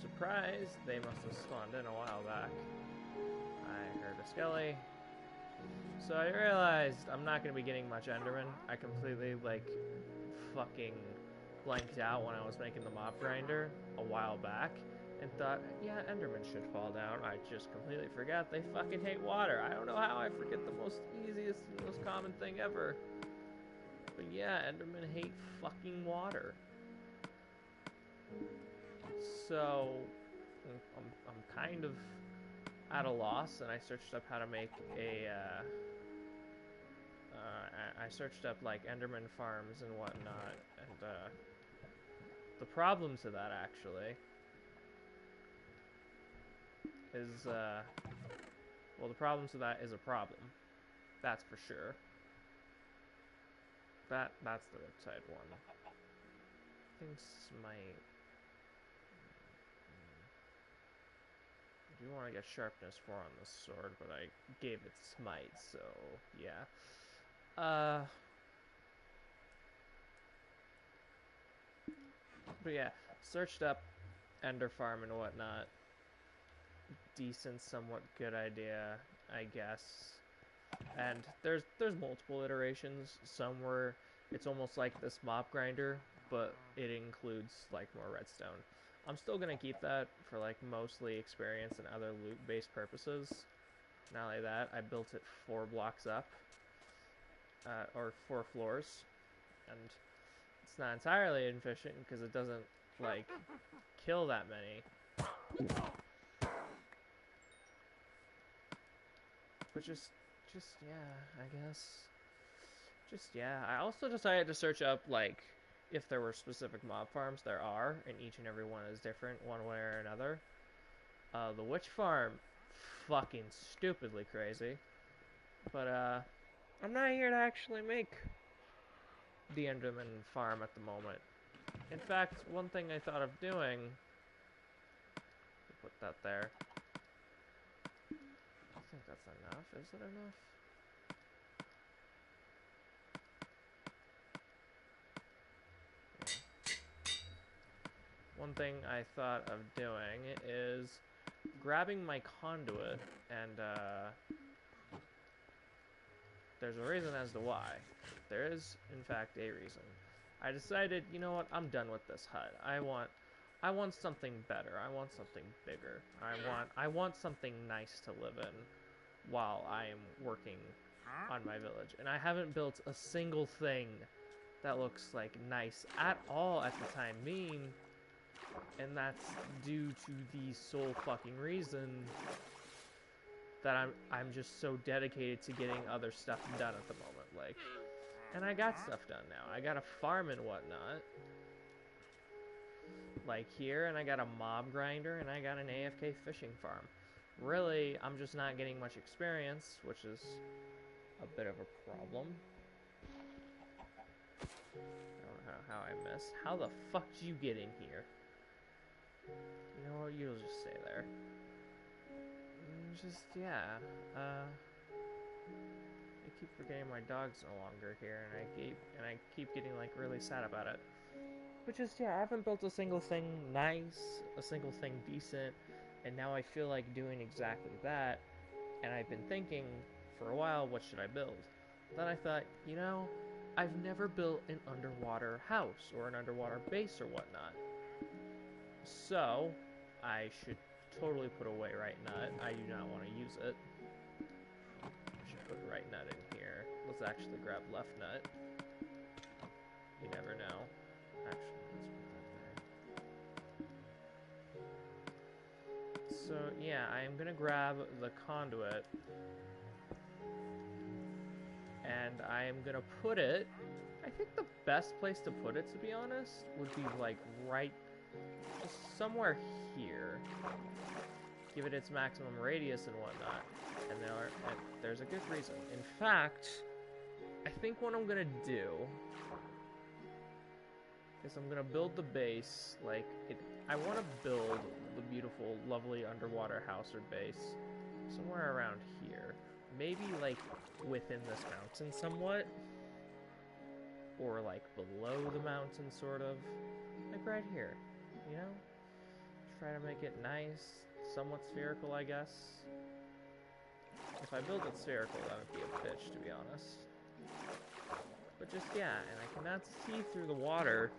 Surprise! They must have spawned in a while back. I heard a skelly. So I realized I'm not going to be getting much Enderman. I completely, like, fucking blanked out when I was making the mob grinder a while back and thought, yeah, Enderman should fall down. I just completely forgot they fucking hate water. I don't know how I forget the most easiest and most common thing ever. But yeah, Endermen hate fucking water. So I'm kind of at a loss, and I searched up how to make a I searched up like Enderman farms and whatnot, and the problem to that actually is well, the problem to that is a problem. That's for sure. That's the Riptide one. I think Smite. I do want to get Sharpness 4 on this sword, but I gave it Smite, so yeah. But yeah, searched up Ender Farm and whatnot. Decent, somewhat good idea, I guess. And there's multiple iterations. Some where it's almost like this mob grinder, but it includes like more redstone. I'm still gonna keep that for like mostly experience and other loot-based purposes. Not like that, I built it 4 blocks up, or 4 floors, and it's not entirely efficient because it doesn't like kill that many. But just yeah, I guess. Just yeah. I also decided to search up like if there were specific mob farms. There are, and each and every one is different, one way or another. The witch farm, fucking stupidly crazy. But I'm not here to actually make the Enderman farm at the moment. In fact, one thing I thought of doing. Put that there. I think that's enough. Is it enough? One thing I thought of doing is grabbing my conduit, and there's a reason as to why. There is, in fact, a reason. I decided, you know what, I'm done with this hut. I want something better. I want something bigger. I want something nice to live in while I am working on my village. And I haven't built a single thing that looks like nice at all at the time being. And that's due to the sole fucking reason that I'm just so dedicated to getting other stuff done at the moment. Like, and I got stuff done now. I got a farm and whatnot, like here, and I got a mob grinder, and I got an AFK fishing farm. Really, I'm just not getting much experience, which is a bit of a problem. I don't know how I missed. How the fuck did you get in here? You know what? You'll just stay there. Just, yeah. I keep forgetting my dog's no longer here, and I keep getting like really sad about it. But just yeah, I haven't built a single thing nice, a single thing decent, and now I feel like doing exactly that. And I've been thinking for a while, what should I build? Then I thought, you know, I've never built an underwater house or an underwater base or whatnot. So I should totally put away right nut. I do not want to use it. I should put right nut in here. Let's actually grab left nut. You never know. Actually, let's put that there. So yeah, I am gonna grab the conduit, and I am gonna put it. I think the best place to put it, to be honest, would be like right, just somewhere here. Give it its maximum radius and whatnot, and there's a good reason. In fact, I think what I'm gonna do is I'm gonna build the base like it. I want to build the beautiful, lovely underwater house or base somewhere around here, maybe like within this mountain somewhat, or like below the mountain, sort of, like right here, you know. try to make it nice, somewhat spherical, I guess. If I build it spherical, that would be a bitch, to be honest. But just, yeah, and I cannot see through the water.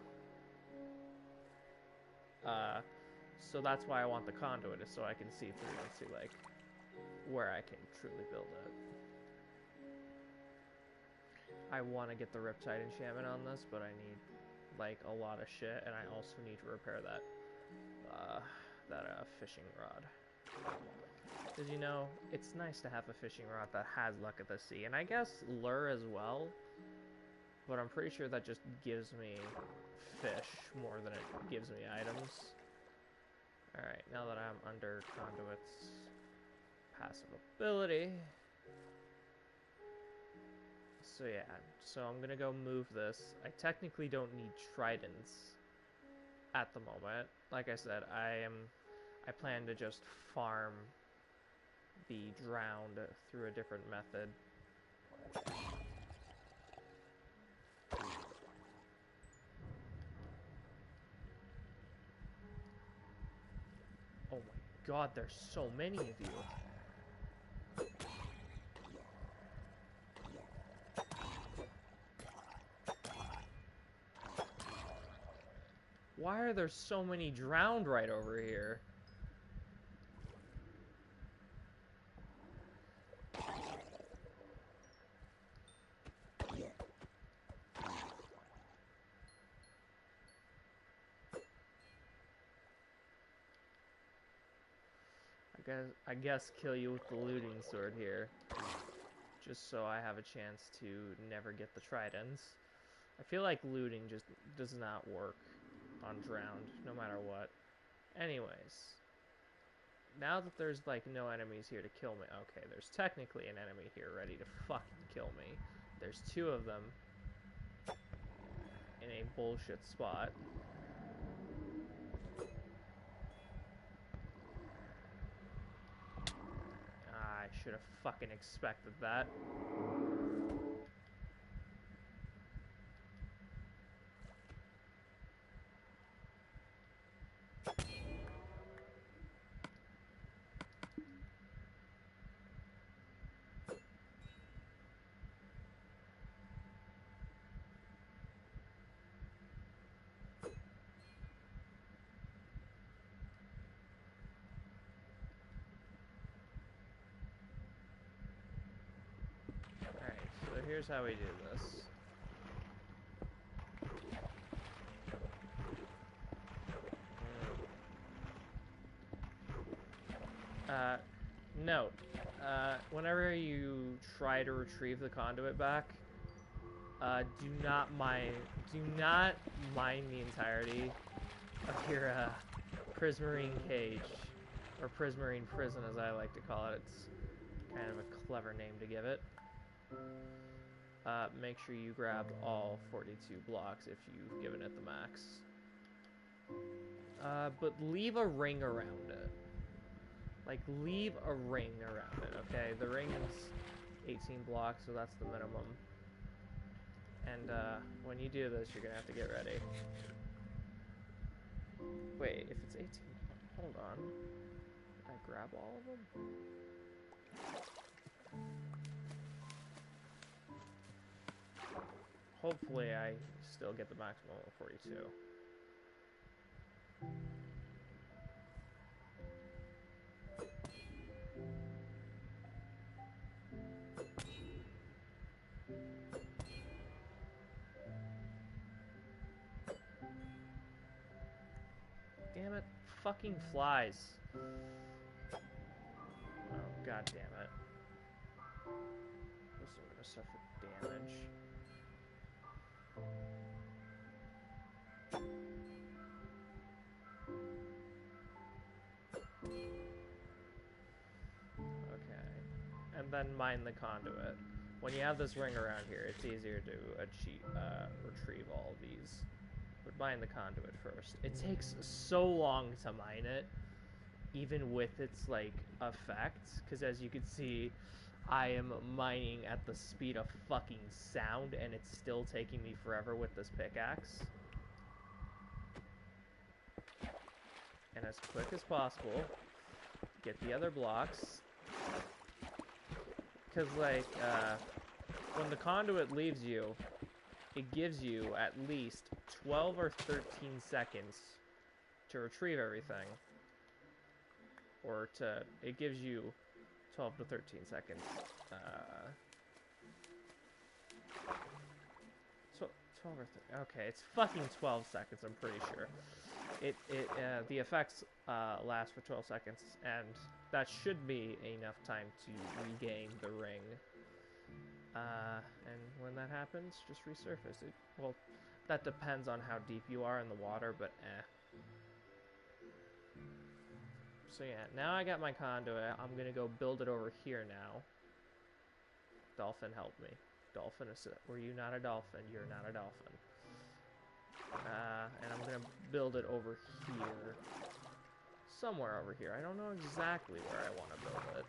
So that's why I want the conduit, is so I can see through and see, like, where I can truly build it. I want to get the Riptide enchantment on this, but I need, like, a lot of shit, and I also need to repair that, fishing rod. Because, you know, it's nice to have a fishing rod that has luck at the sea, and I guess lure as well, but I'm pretty sure that just gives me fish more than it gives me items. Alright, now that I'm under Conduit's passive ability. So yeah, so I'm gonna go move this. I technically don't need tridents at the moment. Like I said, I plan to just farm the drowned through a different method. Oh my god, there's so many of you. Why are there so many drowned right over here? I guess kill you with the looting sword here. Just so I have a chance to never get the tridents. I feel like looting just does not work on drowned, no matter what. Anyways. Now that there's, like, no enemies here to kill me. Okay, there's technically an enemy here ready to fucking kill me. There's two of them in a bullshit spot. I should have fucking expected that. Alright, so here's how we do this. Note, whenever you try to retrieve the conduit back, do not mine the entirety of your, prismarine cage, or prismarine prison as I like to call it. It's kind of a clever name to give it. Make sure you grabbed all 42 blocks if you've given it the max. But leave a ring around it. Like, leave a ring around it, okay? The ring is 18 blocks, so that's the minimum. And, when you do this, you're gonna have to get ready. Wait, if it's 18... Hold on. Did I grab all of them? Hopefully I still get the maximum of 42. Damn it. Fucking flies. Oh, god damn it. This is gonna suffer damage. Okay. And then mine the conduit. When you have this ring around here, it's easier to retrieve all of these. But mine the conduit first. It takes so long to mine it, even with its, like, effect. Because as you can see, I am mining at the speed of fucking sound, and it's still taking me forever with this pickaxe. and as quick as possible, get the other blocks. Because, like, when the conduit leaves you, it gives you at least 12 or 13 seconds to retrieve everything. Or it gives you 12 to 13 seconds. 12 or 13, okay, it's fucking 12 seconds, I'm pretty sure. The effects last for 12 seconds, and that should be enough time to regain the ring. And when that happens, just resurface it. Well, that depends on how deep you are in the water, but So yeah, now I got my conduit. I'm gonna go build it over here now. Dolphin, help me. Dolphin, were you not a dolphin? You're not a dolphin. And I'm gonna build it over here. Somewhere over here. I don't know exactly where I want to build it.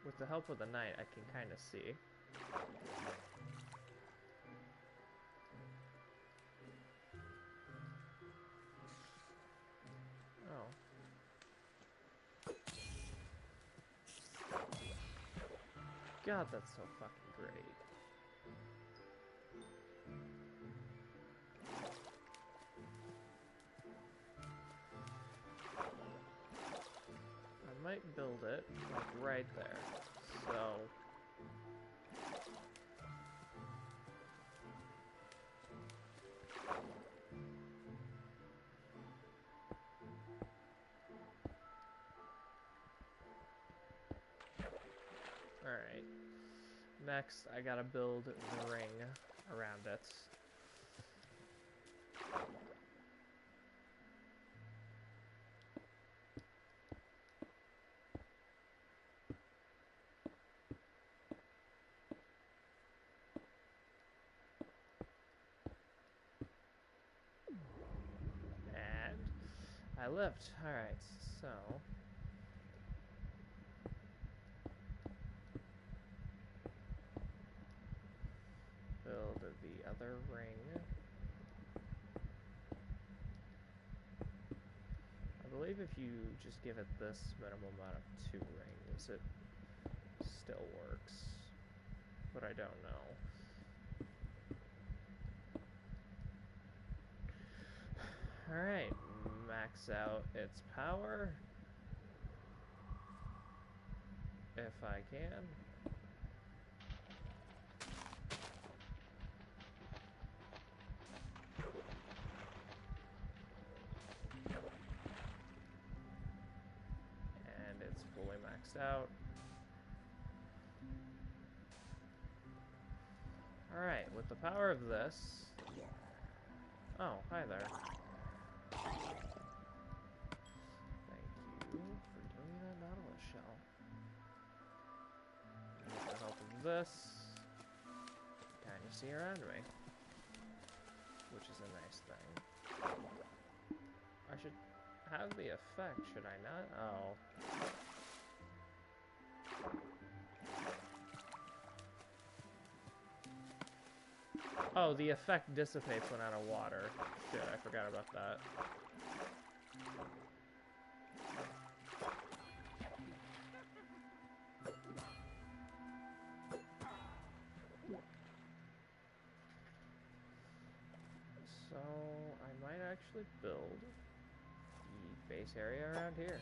With the help of the night, I can kind of see. Oh. God, that's so fucking great. I might build it, like, right there. So... Alright. Next, I gotta build the ring around it. And I lived. Alright, so... build the other ring. I believe if you just give it this minimum amount of 2 rings, it still works. But I don't know. Alright, max out its power. If I can. And it's fully maxed out. Alright, with the power of this... Oh, hi there. Thank you for giving me that nautilus shell. With the help of this, kind of see around me. Which is a nice thing. I should have the effect, should I not? Oh. Oh, the effect dissipates when out of water. Shit, I forgot about that. So, I might actually build the base area around here.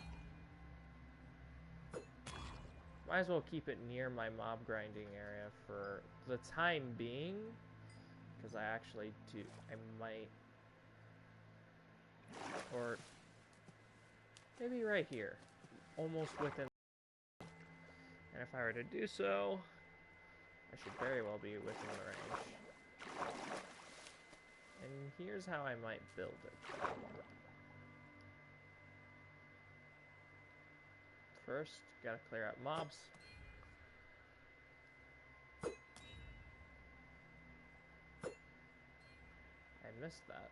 Might as well keep it near my mob grinding area for the time being. Because I actually do, I might, or maybe right here, almost within, and if I were to do so, I should very well be within the range. And here's how I might build it. First, gotta clear out mobs. I missed that.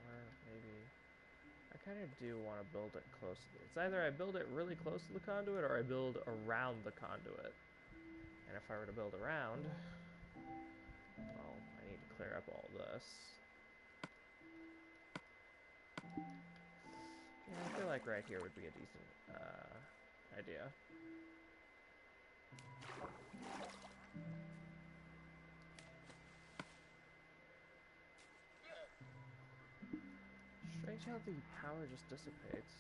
Or maybe... I kind of do want to build it close to it. It's either I build it really close to the conduit or I build around the conduit. And if I were to build around, well, I need to clear up all this. Yeah, I feel like right here would be a decent idea. Strange how the power just dissipates.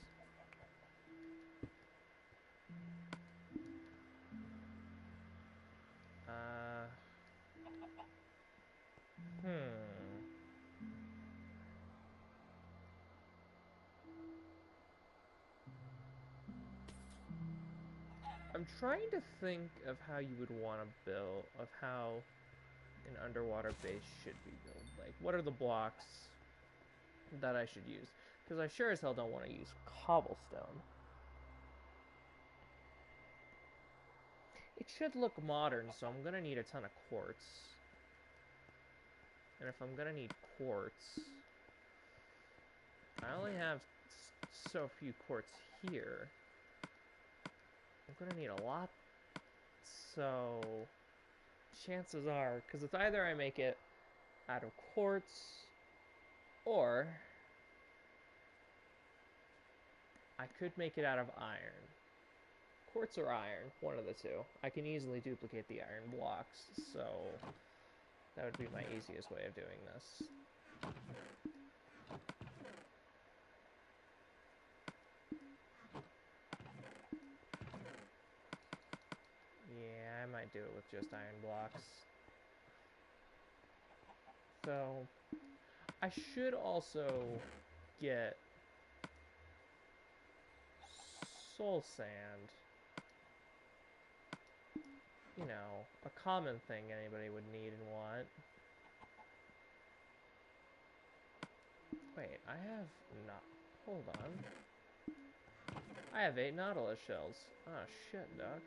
I'm trying to think of how you would want to build, of how an underwater base should be built. Like, what are the blocks that I should use? Because I sure as hell don't want to use cobblestone. It should look modern, so I'm going to need a ton of quartz. And if I'm going to need quartz, I only have so few quartz here. I'm going to need a lot. So, chances are, because it's either I make it out of quartz, or I could make it out of iron. Quartz or iron, one of the two. I can easily duplicate the iron blocks, so that would be my easiest way of doing this. Yeah, I might do it with just iron blocks. So, I should also get soul sand. You know, a common thing anybody would need and want. Wait, I have not. Hold on. I have 8 nautilus shells. Oh shit, dog.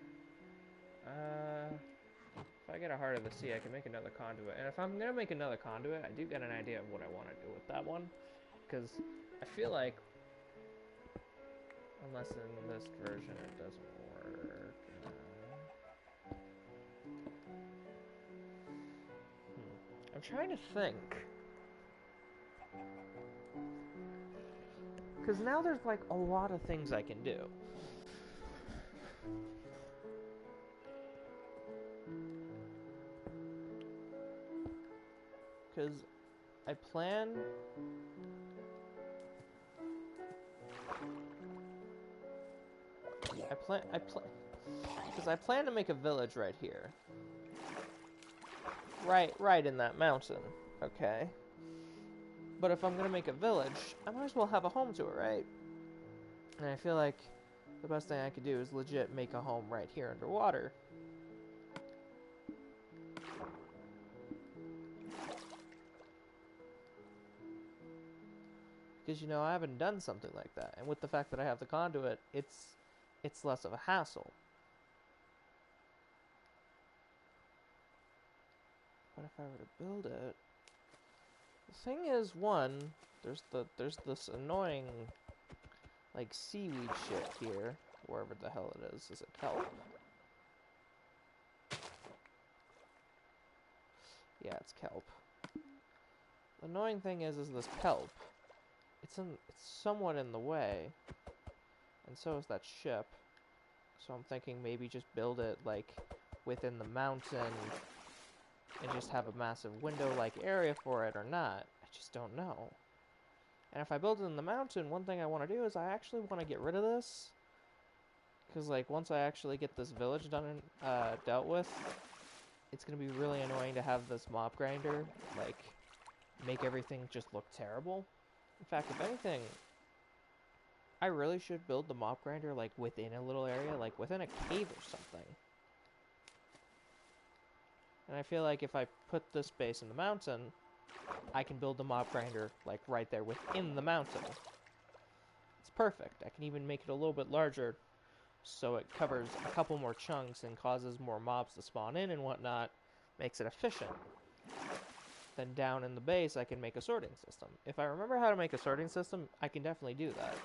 If I get a Heart of the Sea, I can make another conduit. And if I'm gonna make another conduit, I do get an idea of what I want to do with that one. Because I feel like, unless in this version it doesn't work. I'm trying to think. Because now there's like a lot of things I can do. Because I plan... Because I plan to make a village right here. Right in that mountain, okay? But if I'm gonna make a village, I might as well have a home to it, right? And I feel like the best thing I could do is legit make a home right here underwater. Because, you know, I haven't done something like that. And with the fact that I have the conduit, it's less of a hassle. But if I were to build it... The thing is, one, there's this annoying, like, seaweed shit here. Wherever the hell it is. Is it kelp? Yeah, it's kelp. The annoying thing is this kelp. It's somewhat in the way. And so is that ship. So I'm thinking maybe just build it, like, within the mountain and just have a massive window-like area for it or not. I just don't know. And if I build it in the mountain, one thing I want to do is I actually want to get rid of this. Because, like, once I actually get this village done and dealt with, it's going to be really annoying to have this mob grinder, like, make everything just look terrible. In fact, if anything, I really should build the mob grinder, like, within a little area, like, within a cave or something. And I feel like if I put this base in the mountain, I can build the mob grinder, like, right there within the mountain. It's perfect. I can even make it a little bit larger, so it covers a couple more chunks and causes more mobs to spawn in and whatnot. Makes it efficient. then down in the base I can make a sorting system. If I remember how to make a sorting system, I can definitely do that.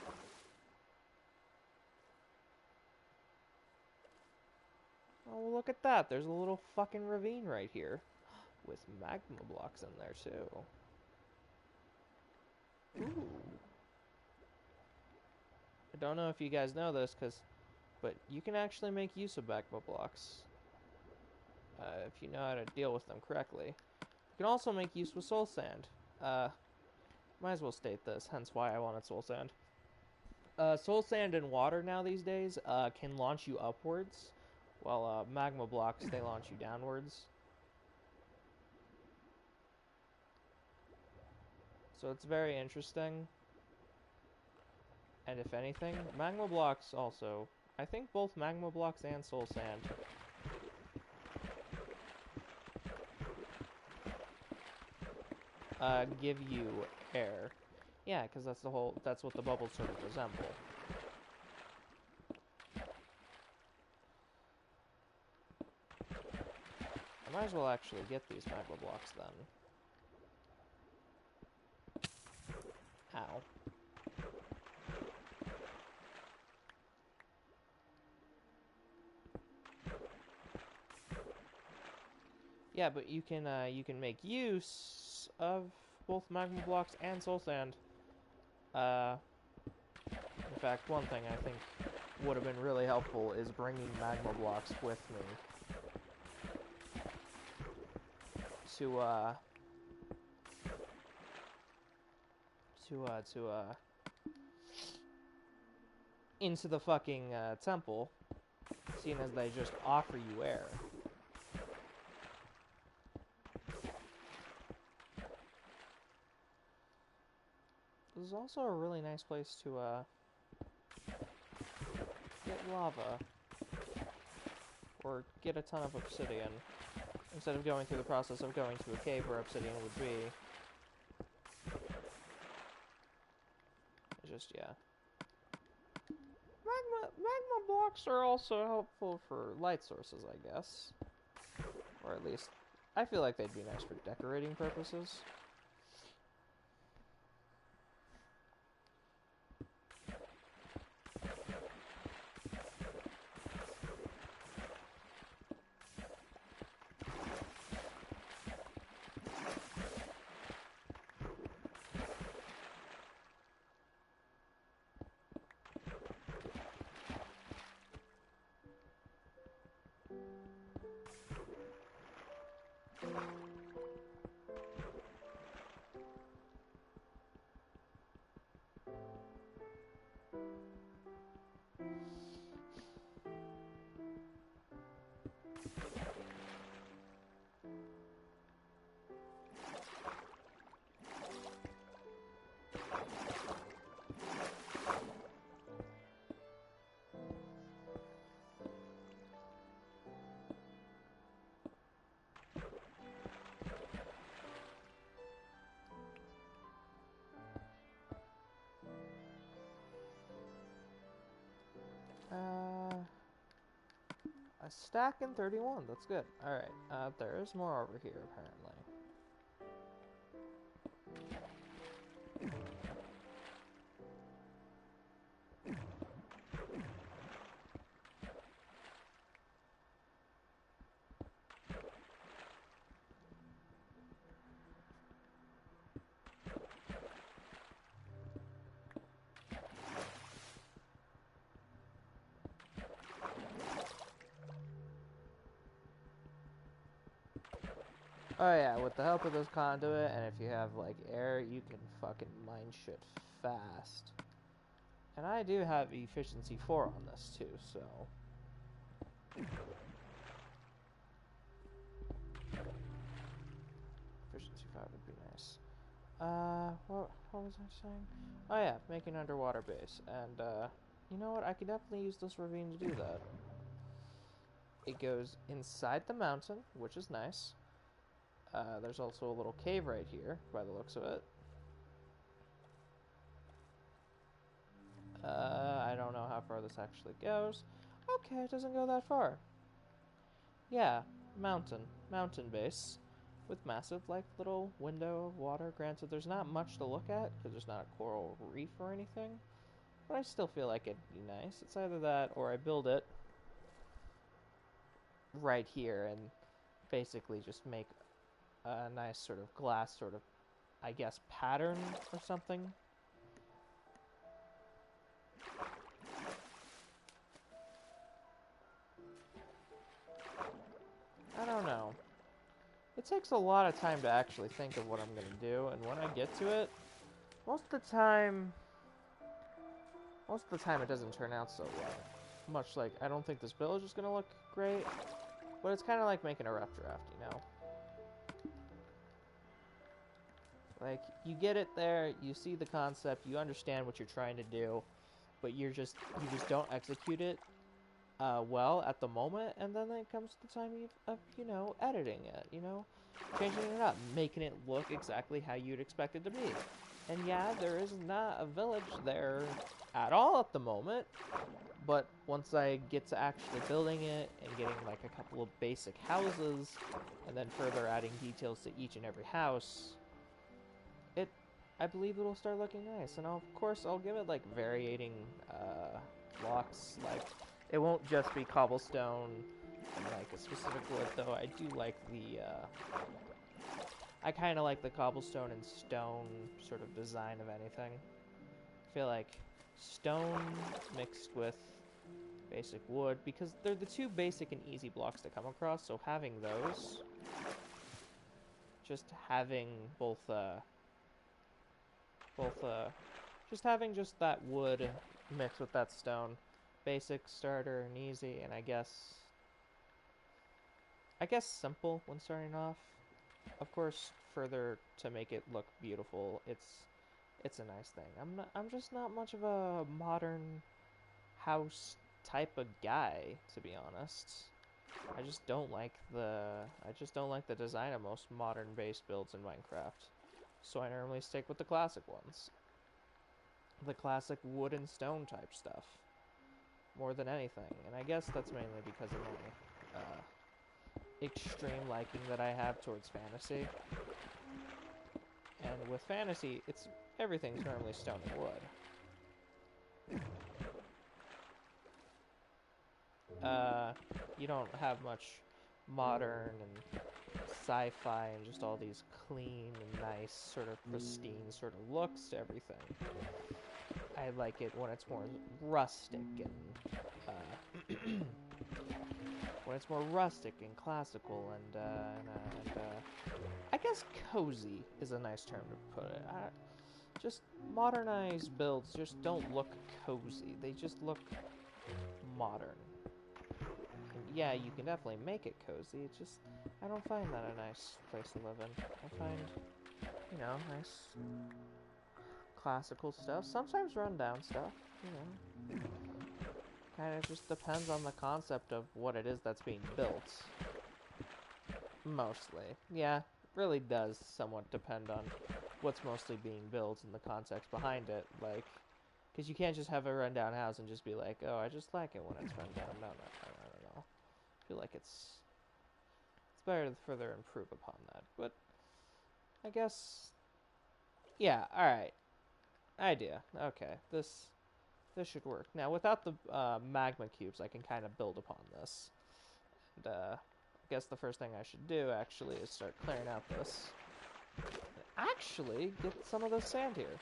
Oh, look at that. There's a little fucking ravine right here. With magma blocks in there, too. Ooh. I don't know if you guys know this, but you can actually make use of magma blocks. If you know how to deal with them correctly. You can also make use with soul sand. Might as well state this, hence why I wanted soul sand. Soul sand and water now these days can launch you upwards, while magma blocks, they launch you downwards. So it's very interesting. And if anything, magma blocks also, I think both magma blocks and soul sand give you air. Yeah, because that's what the bubbles sort of resemble. I might as well actually get these magma blocks then. Ow. Yeah, but you can make use of both magma blocks and soul sand. In fact, one thing I think would have been really helpful is bringing magma blocks with me to into the fucking temple, seeing as they just offer you air. This is also a really nice place to get lava or get a ton of obsidian instead of going through the process of going to a cave where obsidian would be. It's just, yeah. Magma blocks are also helpful for light sources, I guess. Or at least, I feel like they'd be nice for decorating purposes. A stack in 31, that's good. Alright, there is more over here, apparently. Oh yeah, with the help of this conduit, and if you have, like, air, you can fucking mine shit fast. And I do have efficiency 4 on this, too, so... Efficiency 5 would be nice. What was I saying? Oh yeah, make an underwater base. And, you know what? I could definitely use this ravine to do that. It goes inside the mountain, which is nice. There's also a little cave right here, by the looks of it. I don't know how far this actually goes. Okay, it doesn't go that far. Yeah, mountain base. with massive, like, little window of water. Granted, there's not much to look at because there's not a coral reef or anything, but I still feel like it'd be nice. It's either that or I build it right here and basically just make a nice sort of glass sort of, I guess, pattern or something. I don't know. It takes a lot of time to actually think of what I'm going to do, and when I get to it, most of the time it doesn't turn out so well. Much like, I don't think this village is going to look great, but it's kind of like making a rough draft, you know? Like, you get it there, you see the concept, you understand what you're trying to do, but you just don't execute it well at the moment, and then it comes to the time of, you know, editing it, you know? Changing it up, making it look exactly how you'd expect it to be. And yeah, there is not a village there at all at the moment, but once I get to actually building it and getting like a couple of basic houses, and then further adding details to each and every house, I believe it'll start looking nice. And of course, I'll give it like varying blocks. Like, it won't just be cobblestone and like a specific wood, though. I do like the I kind of like the cobblestone and stone sort of design of anything. I feel like stone mixed with basic wood, because they're the two basic and easy blocks to come across, so having those, just having just having just that wood mixed with that stone, basic, starter, and easy, and I guess simple when starting off. Of course, further to make it look beautiful, it's a nice thing. I'm just not much of a modern house type of guy, to be honest. I just don't like the design of most modern base builds in Minecraft. So I normally stick with the classic ones. The classic wood and stone type stuff. More than anything. And I guess that's mainly because of my extreme liking that I have towards fantasy. And with fantasy, everything's normally stone and wood. You don't have much modern and sci-fi and just all these clean and nice, sort of pristine sort of looks to everything. I like it when it's more rustic and when it's more rustic and classical and I guess cozy is a nice term to put it. Just modernized builds just don't look cozy. They just look modern. And yeah, you can definitely make it cozy. It's just, I don't find that a nice place to live in. I find, you know, nice classical stuff. Sometimes run down stuff, you know. Kind of just depends on the concept of what it is that's being built. Mostly. Yeah, really does somewhat depend on what's mostly being built and the context behind it. Like, because you can't just have a rundown house and just be like, oh, I just like it when it's run down. No. I feel like it's better to further improve upon that. But I guess, yeah, alright. Idea. Okay, this should work. Now, without the magma cubes, I can kind of build upon this. And I guess the first thing I should do, actually, is start clearing out this. And actually, get some of the sand here.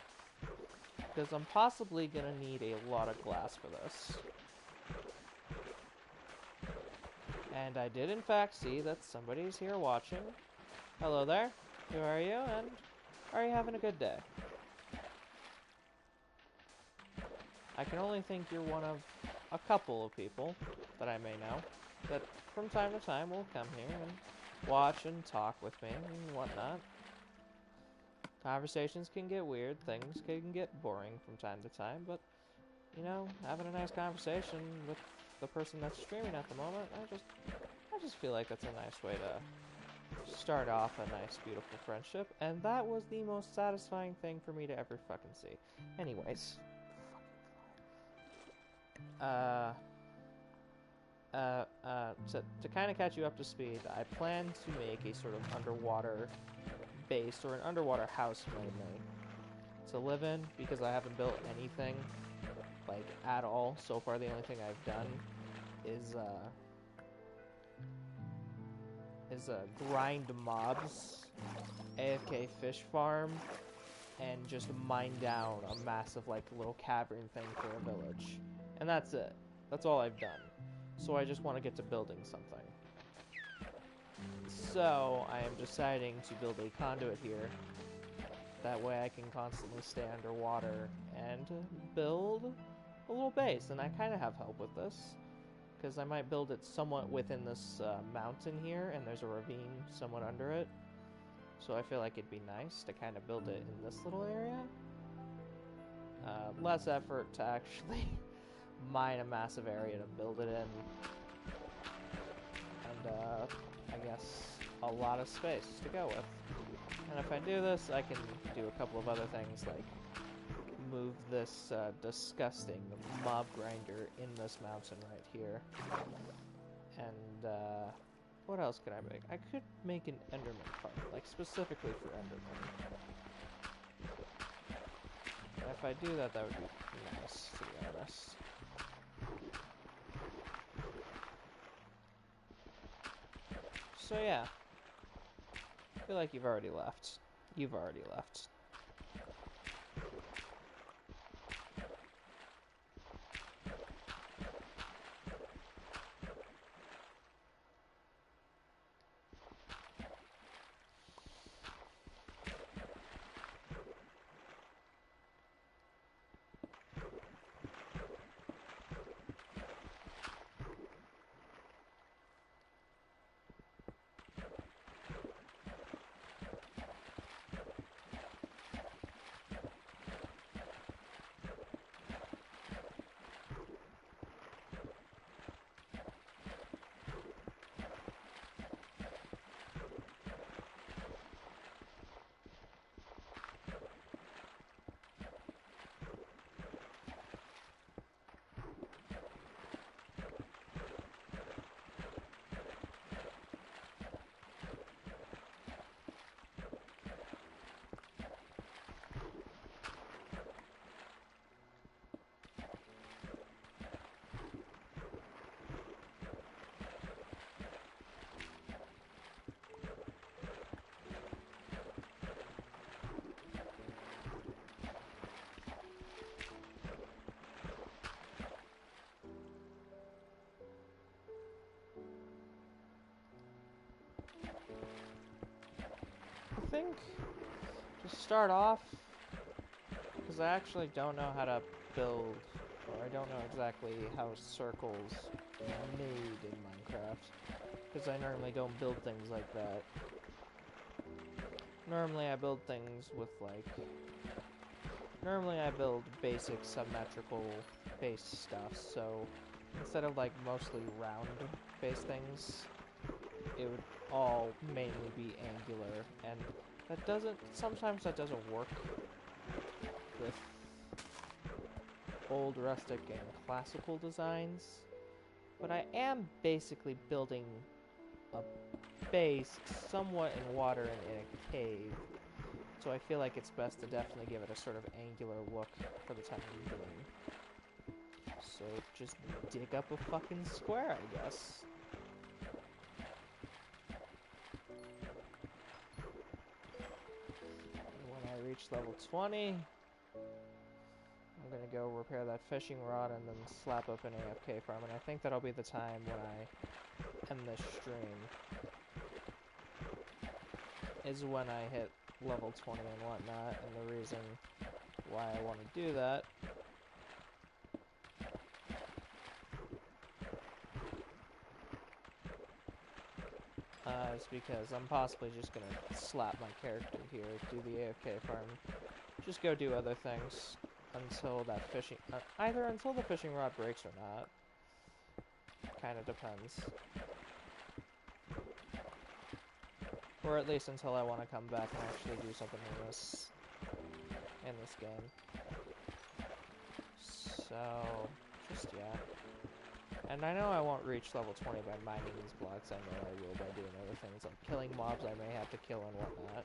Because I'm possibly going to need a lot of glass for this. And I did, in fact, see that somebody's here watching. Hello there. Who are you? And are you having a good day? I can only think you're one of a couple of people that I may know that from time to time will come here and watch and talk with me and whatnot. Conversations can get weird, things can get boring from time to time, but, you know, having a nice conversation with the person that's streaming at the moment, I just feel like that's a nice way to start off a nice, beautiful friendship, and that was the most satisfying thing for me to ever fucking see. Anyways. to kind of catch you up to speed, I plan to make a sort of underwater base or an underwater house mainly to live in because I haven't built anything like at all so far. The only thing I've done is grind mobs, AFK fish farm, and just mine down a massive like little cavern thing for a village, and that's it. That's all I've done. So I just want to get to building something. So I am deciding to build a conduit here. That way I can constantly stay underwater and build a little base. And I kind of have help with this, because I might build it somewhat within this mountain here, and there's a ravine somewhat under it. So I feel like it'd be nice to kind of build it in this little area. Less effort to actually mine a massive area to build it in. And I guess a lot of space to go with. And if I do this, I can do a couple of other things, like move this disgusting mob grinder in this mountain right here. And what else could I make? I could make an Enderman farm, like specifically for Enderman. And if I do that, that would be nice, to be honest. So yeah, I feel like you've already left. You've already left. I think to start off, because I actually don't know how to build, or I don't know exactly how circles are made in Minecraft, because I normally don't build things like that. Normally I build things with normally I build basic symmetrical base stuff, so instead of like mostly round base things, it would all mainly be angular, and sometimes that doesn't work with old rustic and classical designs, but I am basically building a base somewhat in water and in a cave, so I feel like it's best to definitely give it a sort of angular look for the time being. So just dig up a fucking square, I guess. Reach level 20. I'm gonna go repair that fishing rod and then slap up an AFK farm, and I think that'll be the time when I end this stream, is when I hit level 20 and whatnot, and the reason why I want to do that is because I'm possibly just gonna slap my character here, do the AFK farm, just go do other things until that fishing, either until the fishing rod breaks or not. Kind of depends. Or at least until I want to come back and actually do something in this game. So, just yeah. And I know I won't reach level 20 by mining these blocks. I know I will by doing other things, like killing mobs I may have to kill and whatnot.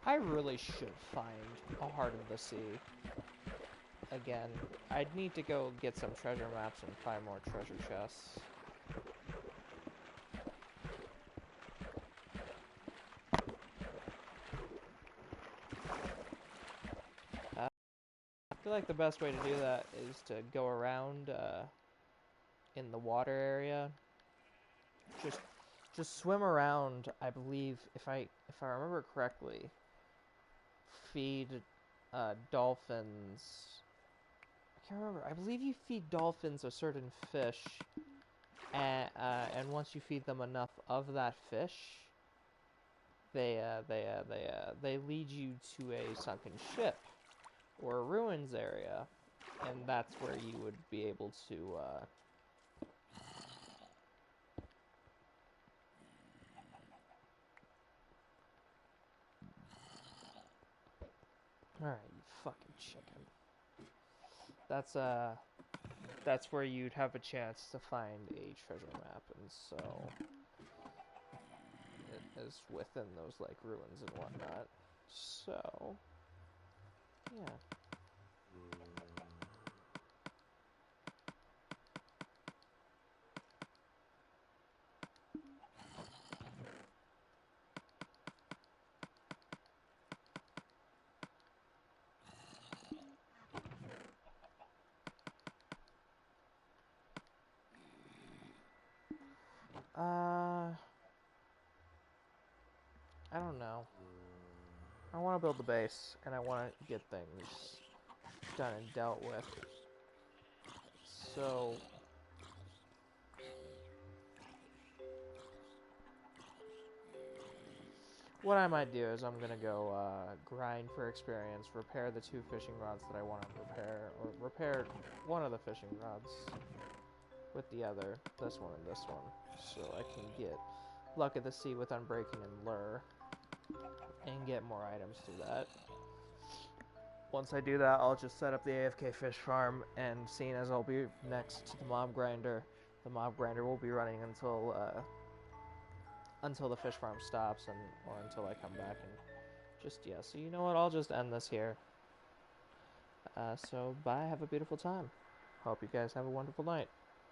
I really should find a Heart of the Sea. Again, I'd need to go get some treasure maps and find more treasure chests. I feel like the best way to do that is to go around in the water area. Just swim around. I believe if I remember correctly, feed dolphins. I can't remember. I believe you feed dolphins a certain fish, and once you feed them enough of that fish, they lead you to a sunken ship or a ruins area, and that's where you would be able to. All right, you fucking chicken. That's where you'd have a chance to find a treasure map, and so it is within those like ruins and whatnot. So yeah. I don't know. I want to build the base, and I want to get things done and dealt with. So what I might do is I'm gonna go grind for experience, repair the 2 fishing rods that I want to repair, or repair one of the fishing rods with the other, this one and this one, so I can get Luck of the Sea with Unbreaking and Lure, and get more items through that. Once I do that, I'll just set up the AFK fish farm, and seeing as I'll be next to the mob grinder will be running until the fish farm stops, or until I come back, and just, yeah, so you know what, I'll just end this here. So bye, have a beautiful time. Hope you guys have a wonderful night.